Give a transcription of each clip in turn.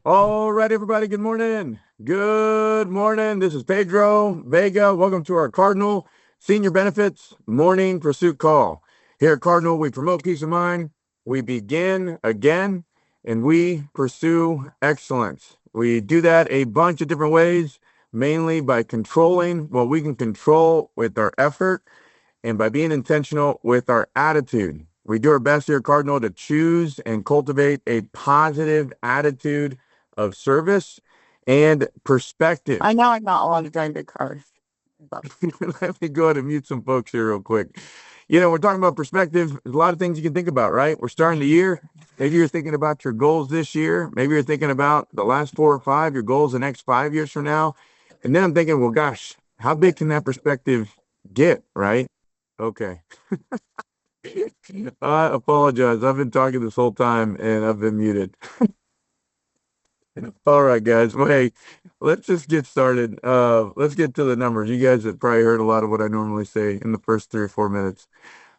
All right, everybody. Good morning. Good morning. This is Pedro Vega. Welcome to our Cardinal Senior Benefits Morning Pursuit Call. Here at Cardinal, we promote peace of mind. We begin again, and we pursue excellence. We do that a bunch of different ways, mainly by controlling what we can control with our effort and by being intentional with our attitude. We do our best here at Cardinal to choose and cultivate a positive attitude of service and perspective. I know I'm not allowed to drive the car. Let me go ahead and mute some folks here real quick. We're talking about perspective. There's a lot of things you can think about, right? We're starting the year. Maybe you're thinking about your goals this year. Maybe you're thinking about the last 4 or 5, your goals the next 5 years from now. And then I'm thinking, well, gosh, how big can that perspective get, right? Okay. I apologize. I've been talking this whole time and I've been muted. All right, guys. Well, hey, let's just get started. Let's get to the numbers. You guys have probably heard a lot of what I normally say in the first 3 or 4 minutes.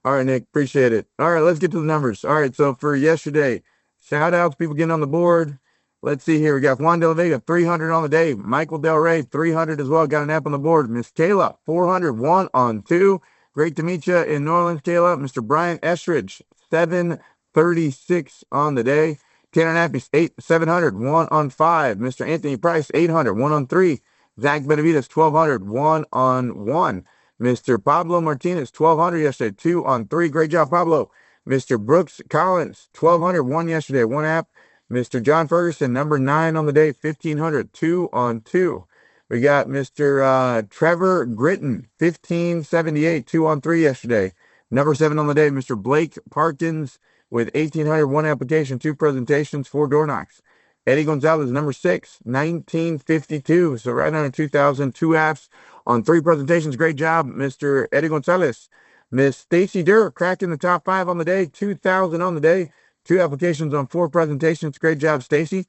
All right, Nick, appreciate it. All right, let's get to the numbers. All right, so for yesterday, shout outs, people getting on the board. Let's see here. We got Juan Del Vega, 300 on the day. Michael Del Rey, 300 as well. Got an app on the board. Miss Kayla, 401 on 2. Great to meet you in New Orleans, Kayla. Mr. Brian Estridge, 736 on the day. Tanner Nappy's 700, 1 on 5. Mr. Anthony Price, 800, 1 on 3. Zach Benavides, 1,200, 1 on 1. Mr. Pablo Martinez, 1,200 yesterday, 2 on 3. Great job, Pablo. Mr. Brooks Collins, 1,200, 1 yesterday, 1 app. Mr. John Ferguson, number 9 on the day, 1,500, 2 on 2. We got Mr. Trevor Gritton, 1,578, 2 on 3 yesterday. Number 7 on the day, Mr. Blake Parkins with 1,800, 1 application, 2 presentations, 4 door knocks. Eddie Gonzalez, number 6, 1,952. So right under 2,000, 2 apps on 3 presentations. Great job, Mr. Eddie Gonzalez. Miss Stacy Durr cracking the top 5 on the day, 2,000 on the day, 2 applications on 4 presentations. Great job, Stacy.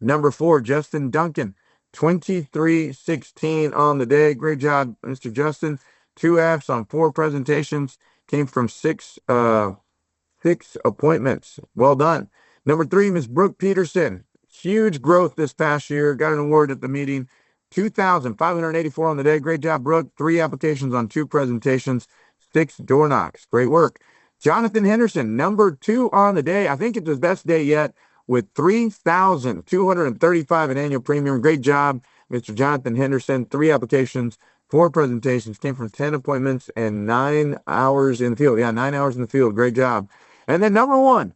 Number 4, Justin Duncan, 2316 on the day. Great job, Mr. Justin. 2 apps on 4 presentations. Came from 6 appointments. Well done. Number 3, Miss Brooke Peterson. Huge growth this past year. Got an award at the meeting. 2,584 on the day. Great job, Brooke. 3 applications on 2 presentations, 6 door knocks. Great work. Jonathan Henderson, number 2 on the day. I think it's his best day yet with 3,235 in annual premium. Great job, Mr. Jonathan Henderson. 3 applications, 4 presentations. Came from 10 appointments and 9 hours in the field. Yeah, 9 hours in the field. Great job. And then number 1,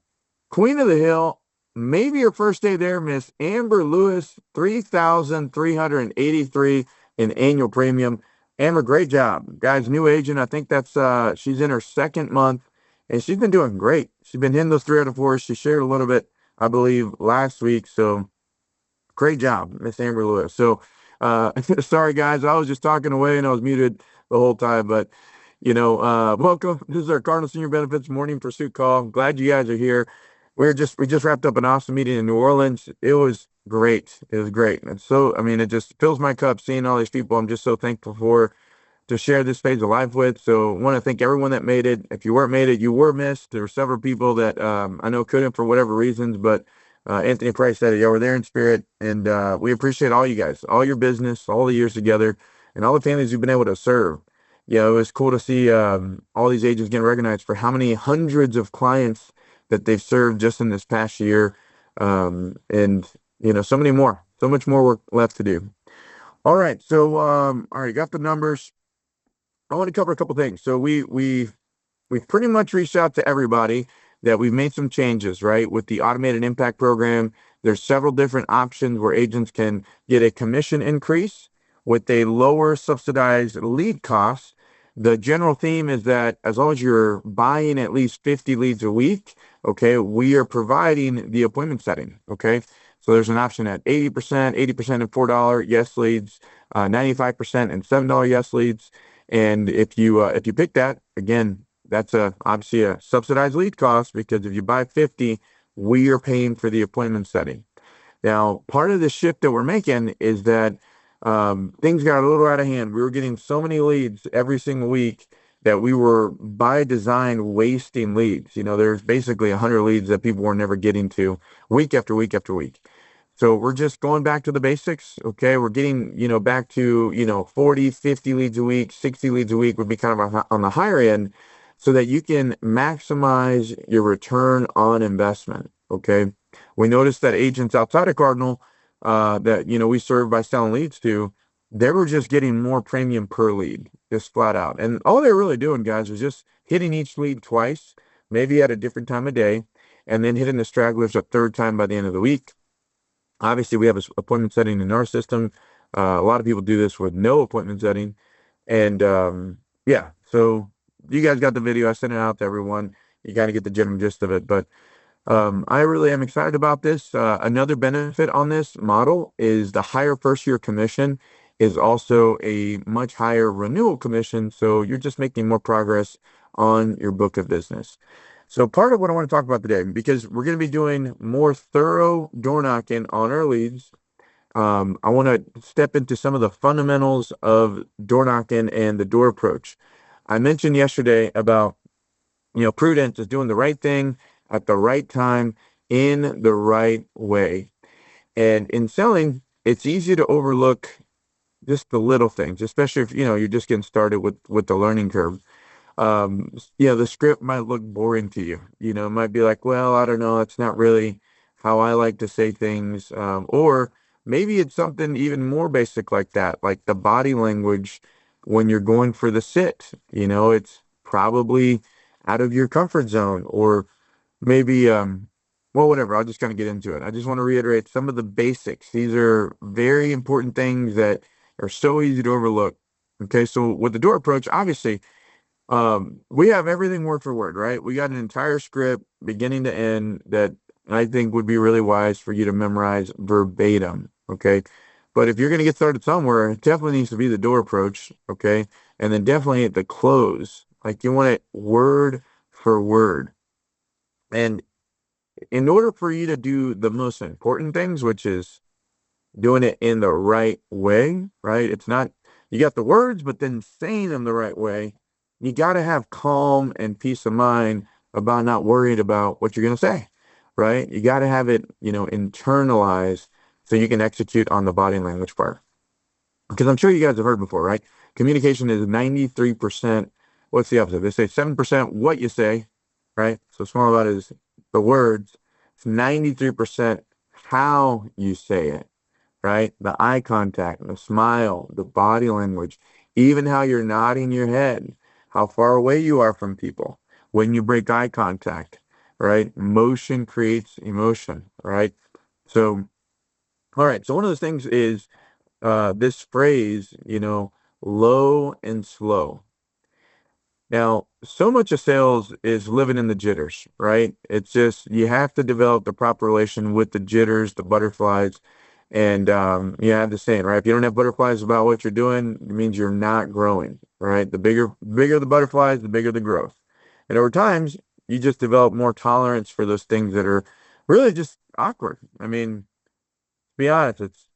Queen of the Hill, maybe your first day there, Miss Amber Lewis, 3,383 in annual premium. Amber, great job. Guys, new agent. I think that's she's in her 2nd month, and she's been doing great. She's been hitting those 3 out of 4. She shared a little bit, I believe, last week. So great job, Miss Amber Lewis. So sorry, guys. I was just talking away and I was muted the whole time, but welcome. This is our Cardinal Senior Benefits Morning Pursuit Call. I'm glad you guys are here. We just wrapped up an awesome meeting in New Orleans. It was great. It was great. And so, it just fills my cup seeing all these people I'm just so thankful for to share this phase of life with. So I want to thank everyone that made it. If you weren't made it, you were missed. There were several people that I know couldn't for whatever reasons, but Anthony Price said it. Yeah, we're there in spirit. And we appreciate all you guys, all your business, all the years together, and all the families you've been able to serve. Yeah, it was cool to see all these agents getting recognized for how many hundreds of clients that they've served just in this past year. And, so many more, so much more work left to do. All right. So, all right, got the numbers. I want to cover a couple things. So we've pretty much reached out to everybody that we've made some changes, right? With the automated impact program, there's several different options where agents can get a commission increase with a lower subsidized lead cost. The general theme is that as long as you're buying at least 50 leads a week, okay, we are providing the appointment setting, okay? So there's an option at 80%, 80% and $4 yes leads, 95% and $7 yes leads. And if you pick that, again, that's obviously a subsidized lead cost, because if you buy 50, we are paying for the appointment setting. Now, part of the shift that we're making is that things got a little out of hand. We were getting so many leads every single week that we were by design wasting leads. There's basically 100 leads that people were never getting to week after week after week. So we're just going back to the basics. Okay. We're getting, back to, 40, 50 leads a week, 60 leads a week would be kind of on the higher end so that you can maximize your return on investment. Okay. We noticed that agents outside of Cardinal, that, we serve by selling leads to, they were just getting more premium per lead, just flat out. And all they're really doing, guys, is just hitting each lead twice, maybe at a different time of day, and then hitting the stragglers a third time by the end of the week. Obviously, we have an appointment setting in our system. A lot of people do this with no appointment setting. And yeah, so you guys got the video. I sent it out to everyone. You got to get the general gist of it. But I really am excited about this. Another benefit on this model is the higher first year commission is also a much higher renewal commission. So you're just making more progress on your book of business. So part of what I want to talk about today, because we're going to be doing more thorough door knocking on our leads, I want to step into some of the fundamentals of door knocking and the door approach. I mentioned yesterday about, prudence is doing the right thing at the right time in the right way. And in selling, it's easy to overlook just the little things, especially if, you're just getting started with the learning curve. The script might look boring to you. It might be like, well, I don't know, it's not really how I like to say things. Or maybe it's something even more basic like that, like the body language when you're going for the sit. It's probably out of your comfort zone, or maybe, well, whatever. I'll just kind of get into it. I just want to reiterate some of the basics. These are very important things that are so easy to overlook. Okay, so with the door approach, obviously, we have everything word for word, right? We got an entire script beginning to end that I think would be really wise for you to memorize verbatim. Okay. But if you're going to get started somewhere, it definitely needs to be the door approach. Okay. And then definitely the close. Like you want it word for word. And in order for you to do the most important things, which is doing it in the right way, right? It's not, you got the words, but then saying them the right way. You got to have calm and peace of mind about not worried about what you're going to say, right? You got to have it, internalized so you can execute on the body language part. Because I'm sure you guys have heard before, right? Communication is 93%. What's the opposite? They say 7% what you say, right? So small about it is the words. It's 93% how you say it, right? The eye contact, the smile, the body language, even how you're nodding your head, how far away you are from people when you break eye contact, right? Motion creates emotion, right? So, all right. So one of those things is this phrase, low and slow. Now, so much of sales is living in the jitters, right? It's just you have to develop the proper relation with the jitters, the butterflies, and you have the saying, right? If you don't have butterflies about what you're doing, it means you're not growing, right? The bigger the butterflies, the bigger the growth. And over times, you just develop more tolerance for those things that are really just awkward. I mean, be honest, it's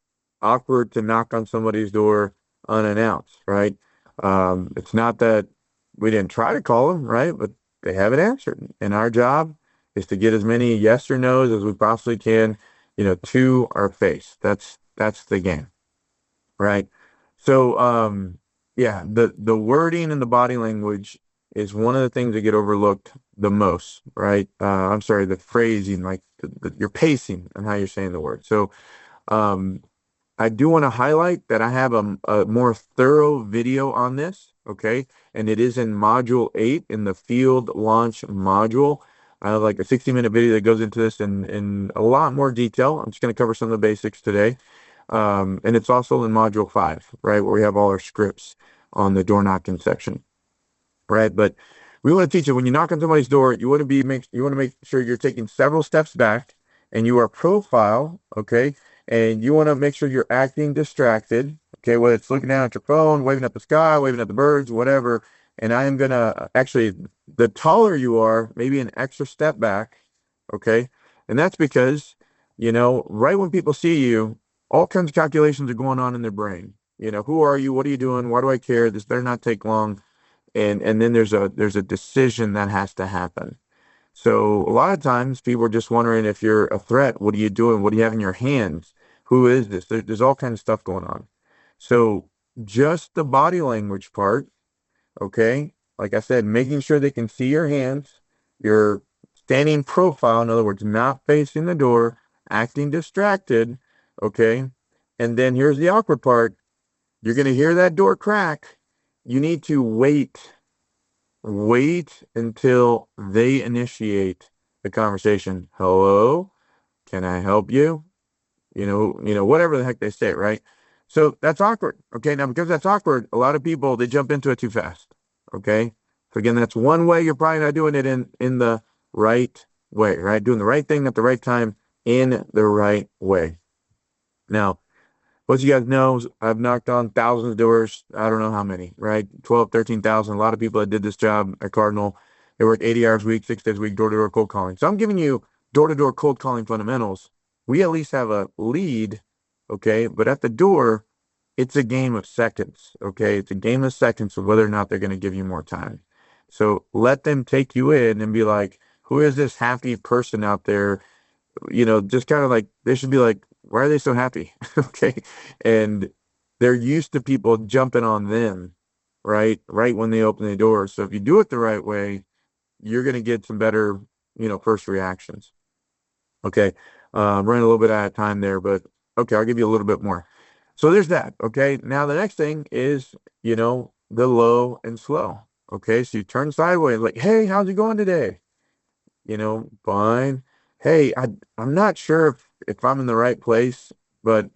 awkward to knock on somebody's door unannounced, right? It's not that we didn't try to call them, right? But they haven't answered. And our job is to get as many yes or no's as we possibly can, to our face. That's the game, right? So, yeah, the wording and the body language is one of the things that get overlooked the most, right? I'm sorry, the phrasing, like your pacing and how you're saying the word. So, um, I do want to highlight that I have a more thorough video on this, okay? And it is in module 8 in the field launch module. I have like a 60-minute video that goes into this in a lot more detail. I'm just going to cover some of the basics today. And it's also in module 5, right, where we have all our scripts on the door knocking section, right? But we want to teach you when you knock on somebody's door, you want to make sure you're taking several steps back and you are profile, okay? And you want to make sure you're acting distracted, okay? Whether it's looking down at your phone, waving at the sky, waving at the birds, whatever. And I am gonna actually, the taller you are, maybe an extra step back, okay? And that's because, right when people see you, all kinds of calculations are going on in their brain. Who are you? What are you doing? Why do I care? This better not take long. And then there's a decision that has to happen. So a lot of times people are just wondering if you're a threat. What are you doing? What do you have in your hands? Who is this? There's all kinds of stuff going on. So just the body language part, okay? Like I said, making sure they can see your hands, your standing profile, in other words, not facing the door, acting distracted, okay? And then here's the awkward part. You're going to hear that door crack. You need to wait until they initiate the conversation. Hello, can I help you? Whatever the heck they say, right? So that's awkward. Okay. Now, because that's awkward, a lot of people, they jump into it too fast. Okay. So again, that's one way you're probably not doing it in the right way, right? Doing the right thing at the right time in the right way. Now, what you guys know, I've knocked on thousands of doors. I don't know how many, right? 12, 13,000. A lot of people that did this job at Cardinal, they work 80 hours a week, 6 days a week, door-to-door cold calling. So I'm giving you door-to-door cold calling fundamentals. We at least have a lead, okay? But at the door, it's a game of seconds, okay? It's a game of seconds of whether or not they're going to give you more time. So let them take you in and be like, who is this happy person out there? Just kind of like, they should be like, why are they so happy? Okay. And they're used to people jumping on them, right? Right when they open the door. So if you do it the right way, you're going to get some better, first reactions. Okay. I'm running a little bit out of time there, but okay, I'll give you a little bit more. So there's that. Okay. Now the next thing is, the low and slow. Okay. So you turn sideways like, hey, how's it going today? Fine. Hey, I'm not sure if I'm in the right place, but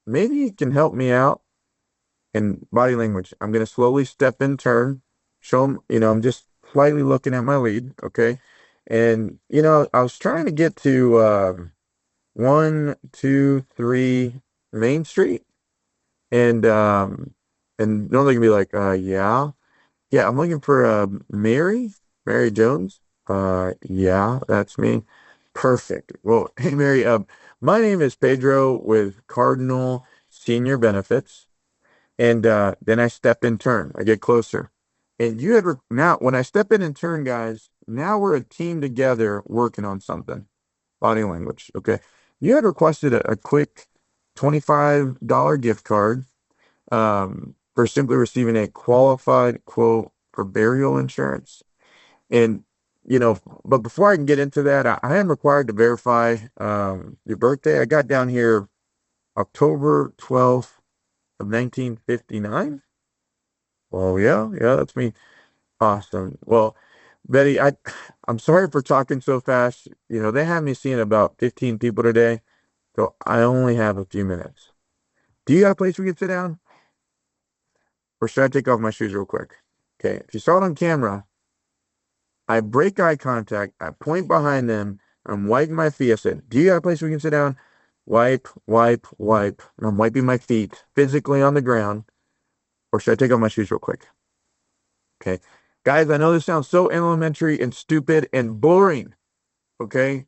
maybe you can help me out in body language. I'm gonna slowly step in turn, show them, I'm just slightly looking at my lead, okay? And I was trying to get to 1, 2, 3 Main Street, and normally gonna be like, yeah. Yeah, I'm looking for Mary Jones. Yeah, that's me. Perfect. Well, hey Mary, my name is Pedro with Cardinal Senior Benefits, and then I step in turn. I get closer, and now when I step in turn, guys, now we're a team together working on something. Body language. Okay, you had requested a quick $25 gift card for simply receiving a qualified quote for burial insurance. And, but before I can get into that, I am required to verify your birthday. I got down here October 12th of 1959. Well, yeah, that's me. Awesome. Well, Betty, I'm sorry for talking so fast. They have me seeing about 15 people today, so I only have a few minutes. Do you got a place we can sit down? Or should I take off my shoes real quick? Okay, if you saw it on camera, I break eye contact, I point behind them, I'm wiping my feet. I said, do you got a place we can sit down? Wipe, wipe, wipe. And I'm wiping my feet physically on the ground. Or should I take off my shoes real quick? Okay. Guys, I know this sounds so elementary and stupid and boring. Okay.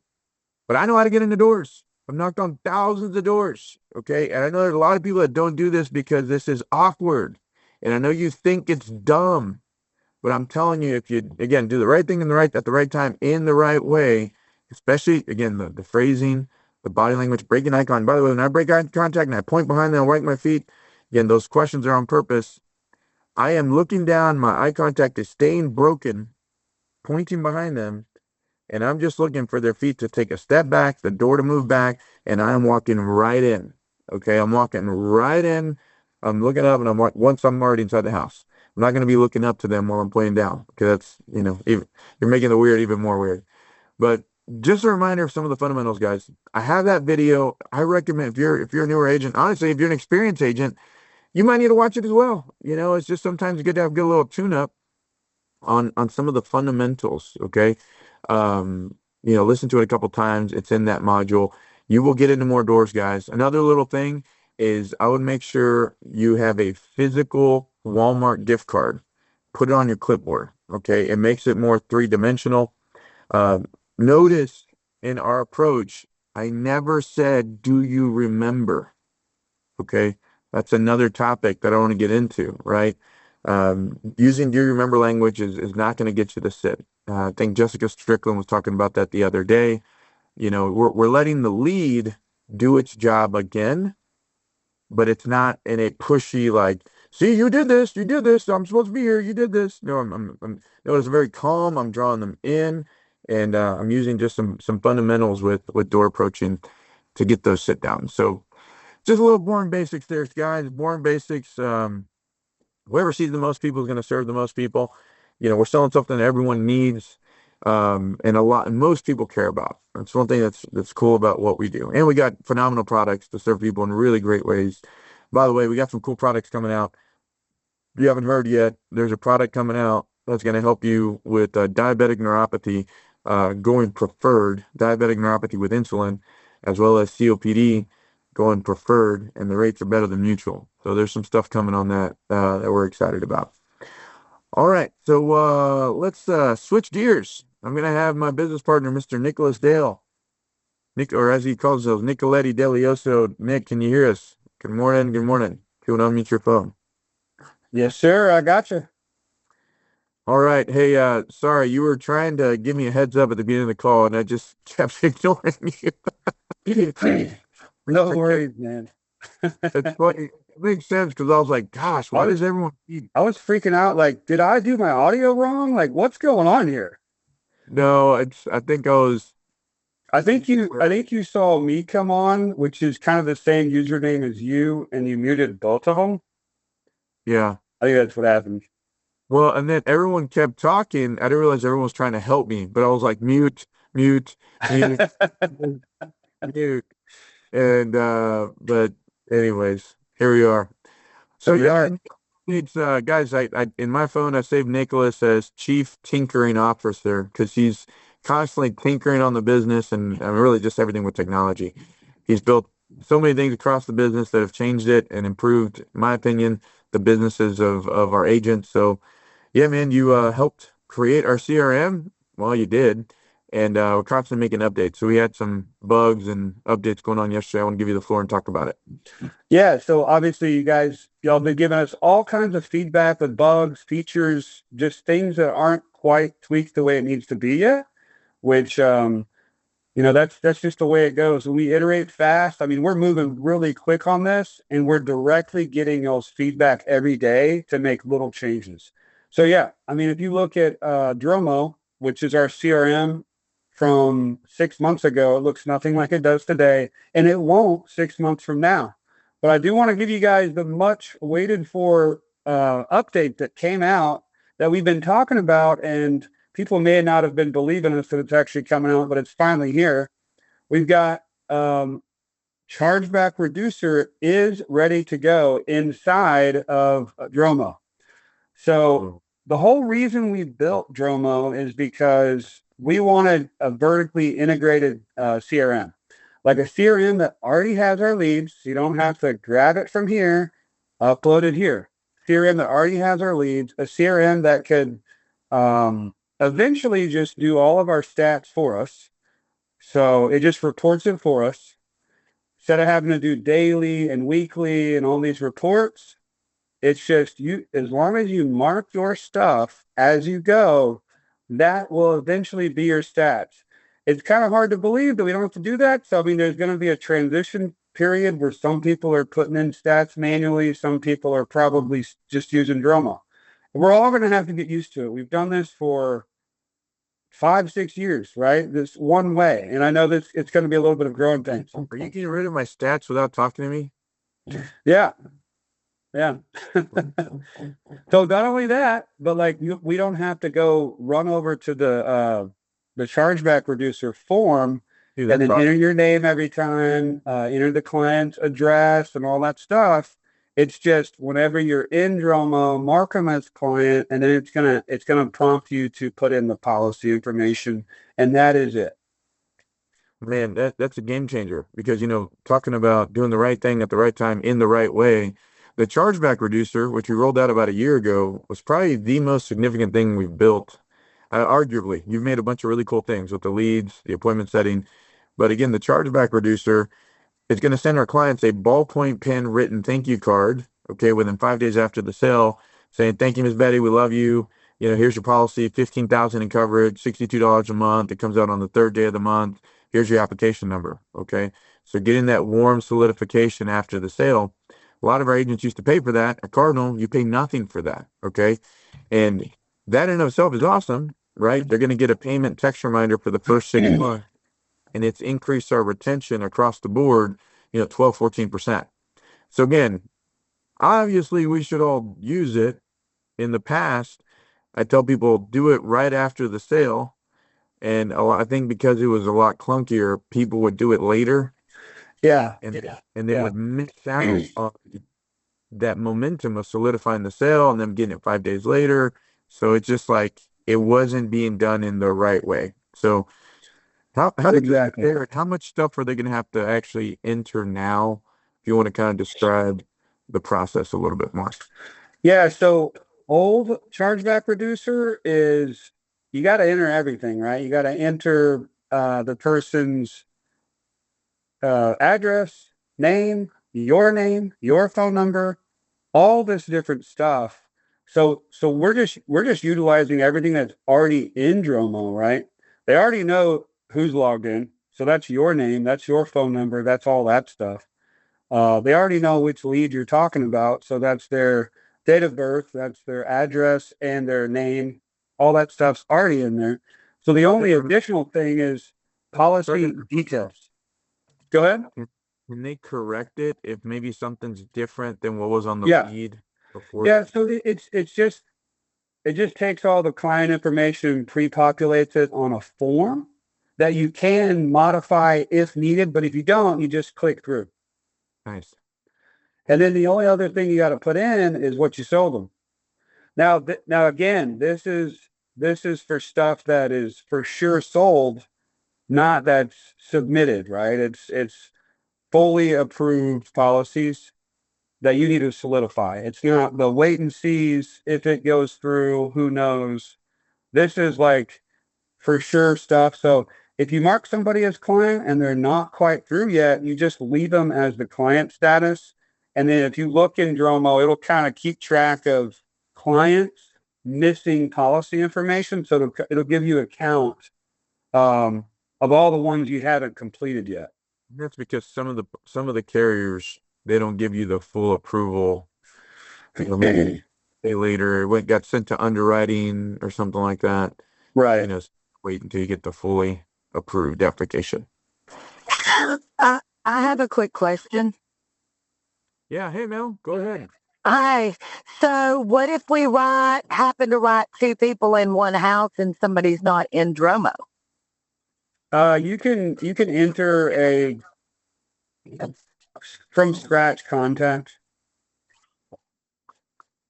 But I know how to get into doors. I've knocked on thousands of doors. Okay. And I know there's a lot of people that don't do this because this is awkward. And I know you think it's dumb. But I'm telling you, if you, again, do the right thing at the right time in the right way, especially, again, the phrasing, the body language, breaking eye contact. By the way, when I break eye contact and I point behind them and wipe my feet, again, those questions are on purpose. I am looking down. My eye contact is staying broken, pointing behind them, and I'm just looking for their feet to take a step back, the door to move back, and I'm walking right in. Okay, I'm walking right in. I'm looking up, and once I'm already inside the house. I'm not going to be looking up to them while I'm pointing down because that's, you're making the weird even more weird. But just a reminder of some of the fundamentals, guys. I have that video. I recommend if you're a newer agent, honestly, if you're an experienced agent, you might need to watch it as well. It's just sometimes good to have a good little tune-up on some of the fundamentals. Okay. Listen to it a couple times. It's in that module. You will get into more doors, guys. Another little thing is I would make sure you have a physical Walmart gift card. Put it on your clipboard. Okay. It makes it more three-dimensional. Notice in our approach, I never said, do you remember? Okay. That's another topic that I want to get into, right? Using do you remember language is not going to get you to sit. I think Jessica Strickland was talking about that the other day. We're letting the lead do its job again, but it's not in a pushy like, see, you did this, I'm supposed to be here, you did this. No, no, it's very calm. I'm drawing them in, and I'm using just some fundamentals with door approaching to get those sit downs. So just a little boring basics there, guys. Boring basics. Whoever sees the most people is going to serve the most people. We're selling something that everyone needs, and most people care about. That's one thing that's cool about what we do. And we got phenomenal products to serve people in really great ways. By the way, we got some cool products coming out. If you haven't heard yet, there's a product coming out that's going to help you with diabetic neuropathy, going preferred, diabetic neuropathy with insulin, as well as COPD going preferred, and the rates are better than mutual. So there's some stuff coming on that we're excited about. All right, so let's switch gears. I'm going to have my business partner, Mr. Nicholas Dale, Nick, or as he calls those, Nicoletti Delioso. Nick, can you hear us? Good morning. Good morning. If you want to unmute your phone. Yes, sir. I got you. All right. Hey, sorry, you were trying to give me a heads up at the beginning of the call, and I just kept ignoring you. No worries, man. It's funny. It makes sense because I was like, gosh, why does everyone need? I was freaking out. Like, did I do my audio wrong? Like, what's going on here? No, I think I was, I think you saw me come on, which is kind of the same username as you, and you muted both of them. yeah. I think that's what happened. Well, and then everyone kept talking. I didn't realize everyone was trying to help me, but I was like, mute, mute, mute, mute. And, but anyways, here we are. So There we yeah, are. and it's guys, I in my phone I saved Nicholas as Chief Tinkering Officer because he's constantly tinkering on the business and really just everything with technology. He's built so many things across the business that have changed it and improved, in my opinion, the businesses of our agents. So yeah, man, you helped create our CRM. Well, you did. And we're constantly making updates. So we had some bugs and updates going on yesterday. I want to give you the floor and talk about it. Yeah, so obviously y'all been giving us all kinds of feedback with bugs, features, just things that aren't quite tweaked the way it needs to be yet, which that's just the way it goes. When we iterate fast, I mean, we're moving really quick on this, and we're directly getting y'all's feedback every day to make little changes. So yeah, I mean, if you look at DrumMo, which is our CRM from 6 months ago, it looks nothing like it does today, and it won't 6 months from now. But I do want to give you guys the much waited for update that came out that we've been talking about, and people may not have been believing us that it's actually coming out, but it's finally here. We've got Chargeback Reducer is ready to go inside of DrumMo. So the whole reason we built DrumMo is because we wanted a vertically integrated CRM, like a CRM that already has our leads. So you don't have to grab it from here, upload it here. CRM that already has our leads, a CRM that could eventually just do all of our stats for us. So it just reports it for us. Instead of having to do daily and weekly and all these reports, it's just you, as long as you mark your stuff as you go, that will eventually be your stats. It's kind of hard to believe that we don't have to do that. So, I mean, there's going to be a transition period where some people are putting in stats manually. Some people are probably just using DrumMo. We're all going to have to get used to it. We've done this for 5, 6 years, right? This one way. And I know this it's going to be a little bit of growing pains. Are you getting rid of my stats without talking to me? Yeah. Yeah. So not only that, but like we don't have to go run over to the chargeback reducer form Dude, and that's then enter awesome. your name every time, enter the client's address and all that stuff. It's just whenever you're in DrumMo, mark them as client, and then it's gonna prompt you to put in the policy information, and that is it. Man, that's a game changer because talking about doing the right thing at the right time in the right way, the chargeback reducer, which we rolled out about a year ago, was probably the most significant thing we've built. Arguably, you've made a bunch of really cool things with the leads, the appointment setting, but again, the chargeback reducer is going to send our clients a ballpoint pen written thank you card, okay, within 5 days after the sale, saying thank you, Miss Betty, we love you. here's your policy, 15,000 in coverage, $62 a month. It comes out on the third day of the month. Here's your application number. Okay. So getting that warm solidification after the sale, a lot of our agents used to pay for that. At Cardinal, you pay nothing for that. Okay. And that in itself is awesome, right? They're going to get a payment text reminder for the first 6 months, and it's increased our retention across the board, 12, 14%. So again, obviously we should all use it. In the past, I tell people do it right after the sale. And I think because it was a lot clunkier, people would do it later, Yeah. and they would miss out on that momentum of solidifying the sale and them getting it 5 days later. So it's just like it wasn't being done in the right way. So how Exactly. Eric, how much stuff are they going to have to actually enter now? If you want to kind of describe the process a little bit more. Yeah, so old chargeback reducer is you got to enter everything, right? You got to enter the person's address, name, your phone number, all this different stuff. So we're just utilizing everything that's already in DrumMo, right? They already know who's logged in. So that's your name, that's your phone number, that's all that stuff. They already know which lead you're talking about. So that's their date of birth, that's their address and their name. All that stuff's already in there. So the only additional thing is policy details. Go ahead. Can they correct it if maybe something's different than what was on the Yeah. lead before? Yeah. So it just takes all the client information, pre-populates it on a form that you can modify if needed. But if you don't, you just click through. Nice. And then the only other thing you got to put in is what you sold them. Now again, this is for stuff that is for sure sold, not that's submitted, right? It's fully approved policies that you need to solidify. It's not the wait and sees if it goes through, who knows. This is like for sure stuff. So if you mark somebody as client and they're not quite through yet, you just leave them as the client status. And then if you look in DrumMo, it'll kind of keep track of clients missing policy information. So it'll give you a count of all the ones you haven't completed yet. That's because some of the carriers, they don't give you the full approval. Maybe a day later, got sent to underwriting or something like that. Right. Wait until you get the fully approved application. I have a quick question. Yeah. Hey, Mel, go ahead. Hi. So what if we happen to write two people in one house and somebody's not in DrumMo? You can enter a from scratch contact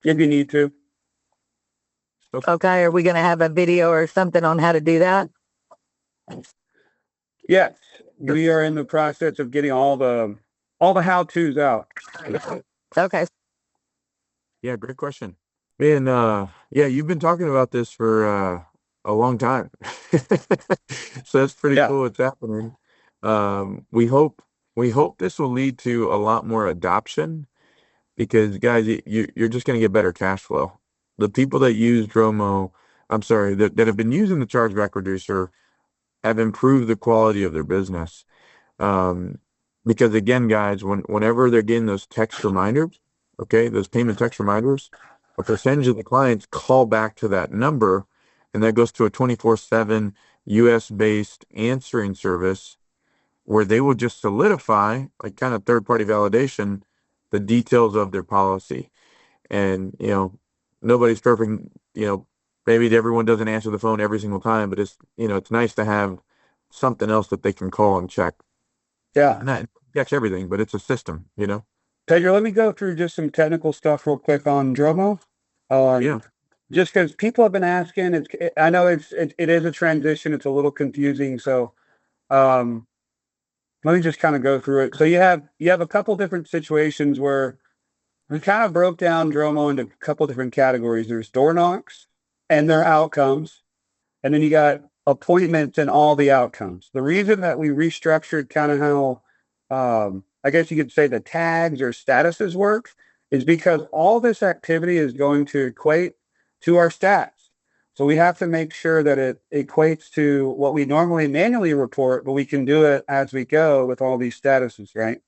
if you need to. Okay. Are we going to have a video or something on how to do that? Yes, we are in the process of getting all the how-tos out. Okay. Yeah, great question. And yeah, you've been talking about this for a long time. So that's pretty cool what's happening. We hope this will lead to a lot more adoption because guys, you're just going to get better cash flow. The people that use DrumMo, that have been using the Chargeback Reducer have improved the quality of their business. Because again, guys, whenever they're getting those text reminders, okay, those payment text reminders, a percentage of the clients call back to that number, and that goes to a 24/7 US-based answering service where they will just solidify, like kind of third-party validation, the details of their policy. And, nobody's perfect, maybe everyone doesn't answer the phone every single time, but it's nice to have something else that they can call and check. Yeah. Not catch everything, but it's a system, Pedro, let me go through just some technical stuff real quick on DrumMo. Yeah. Just because people have been asking, I know it is a transition. It's a little confusing. So, let me just kind of go through it. So you have a couple different situations where we kind of broke down DrumMo into a couple different categories. There's door knocks and their outcomes. And then you got appointments and all the outcomes. The reason that we restructured kind of how, I guess you could say the tags or statuses work is because all this activity is going to equate to our stats. So we have to make sure that it equates to what we normally manually report, but we can do it as we go with all these statuses, right?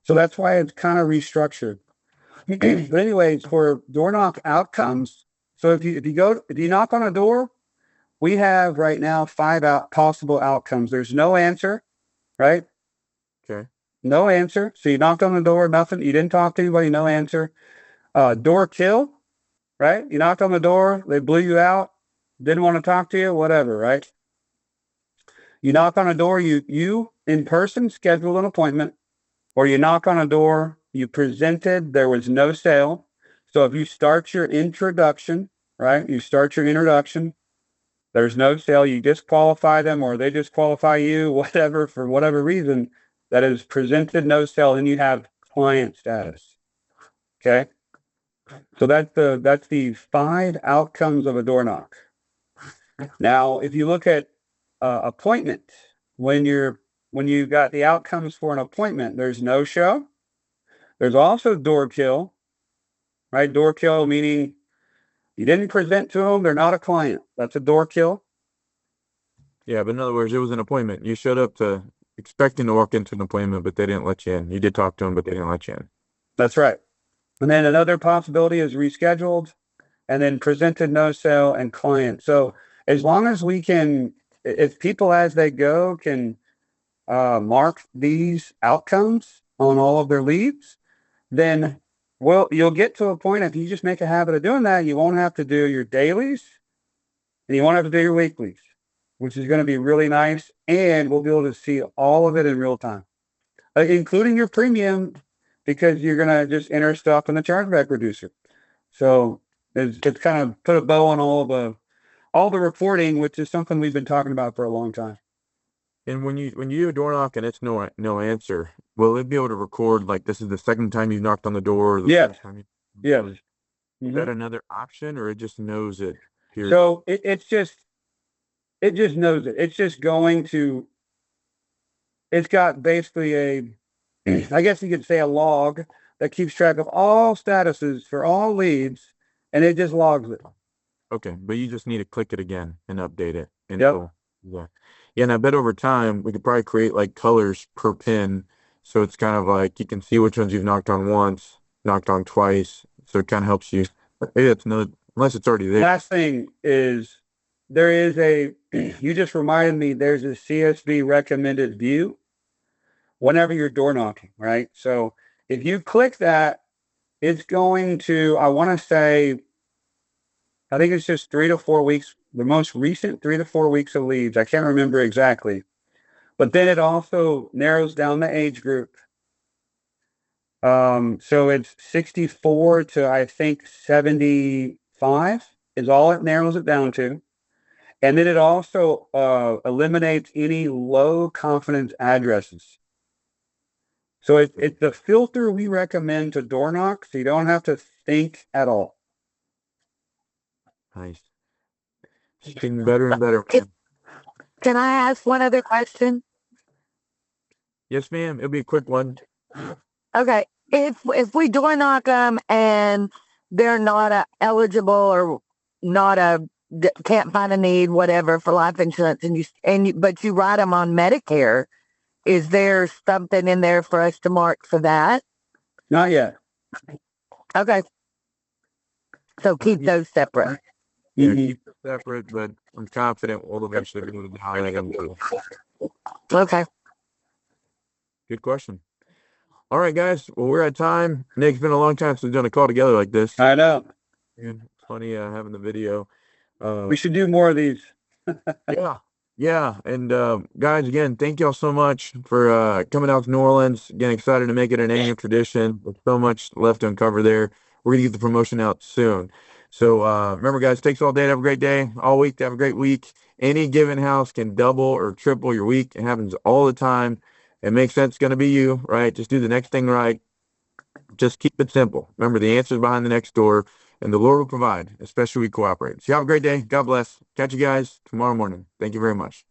So that's why it's kind of restructured. But anyways, for door knock outcomes, so if you knock on a door, we have right now 5 possible outcomes. There's no answer, right? Okay. No answer. So you knocked on the door, nothing. You didn't talk to anybody, no answer. Door kill, right? You knocked on the door, they blew you out, didn't want to talk to you, whatever, right? You knock on a door, you in person schedule an appointment, or you knock on a door, you presented, there was no sale. So if you start your introduction, right? You start your introduction, there's no sale, you disqualify them or they disqualify you, whatever, for whatever reason, that is presented no sale, then you have client status. Okay. So that's the 5 outcomes of a door knock. Now, if you look at appointment, when you got the outcomes for an appointment, there's no show. There's also door kill, right? Door kill meaning you didn't present to them, they're not a client. That's a door kill. Yeah, but in other words, it was an appointment. You showed up to expecting to walk into an appointment, but they didn't let you in. You did talk to them, but they didn't let you in. That's right. And then another possibility is rescheduled, and then presented no sale and client. So as long as we can, if people as they go can mark these outcomes on all of their leads, then you'll get to a point if you just make a habit of doing that, you won't have to do your dailies and you won't have to do your weeklies, which is going to be really nice. And we'll be able to see all of it in real time, including your premium, because you're going to just enter stuff in the chargeback reducer. So it's kind of put a bow on all the reporting, which is something we've been talking about for a long time. And when you do a door knock and it's no answer, will it be able to record like this is the second time you knocked on the door? Or the Yeah. first time Yeah. Is that another option, or it just knows it? Here? So it just knows it. It's just going to. It's got basically I guess you could say a log that keeps track of all statuses for all leads, and it just logs it. Okay, but you just need to click it again and update it. Yep. Yeah. Yeah, and I bet over time we could probably create like colors per pin. So it's kind of like you can see which ones you've knocked on once, knocked on twice. So it kind of helps you. Maybe that's another, unless it's already there. Last thing is there is you just reminded me there's a CSV recommended view whenever you're door knocking, right? So if you click that, it's going to, I want to say, I think it's just 3 to 4 weeks, the most recent 3 to 4 weeks of leads. I can't remember exactly. But then it also narrows down the age group. So it's 64 to, I think, 75 is all it narrows it down to. And then it also eliminates any low confidence addresses. So it's the filter we recommend to door knock, so you don't have to think at all. Nice. It's getting better and better. Can I ask one other question? Yes, ma'am. It'll be a quick one. Okay. If we door knock them and they're not eligible or can't find a need, whatever, for life insurance, but you write them on Medicare, is there something in there for us to mark for that? Not yet. Okay. So keep those separate. Yeah, keep it separate, but I'm confident we'll eventually be able to highlight them too. Okay. Good question. All right, guys. Well, we're at time. Nick, it's been a long time since we've done a call together like this. I know. It's funny having the video. We should do more of these. Yeah. And guys, again, thank y'all so much for coming out to New Orleans. Again, excited to make it an annual tradition. There's so much left to uncover there. We're going to get the promotion out soon. So remember, guys, takes all day to have a great day, all week to have a great week. Any given house can double or triple your week. It happens all the time. It makes sense. It's going to be you, right? Just do the next thing right. Just keep it simple. Remember, the answer is behind the next door, and the Lord will provide, especially we cooperate. So you have a great day. God bless. Catch you guys tomorrow morning. Thank you very much.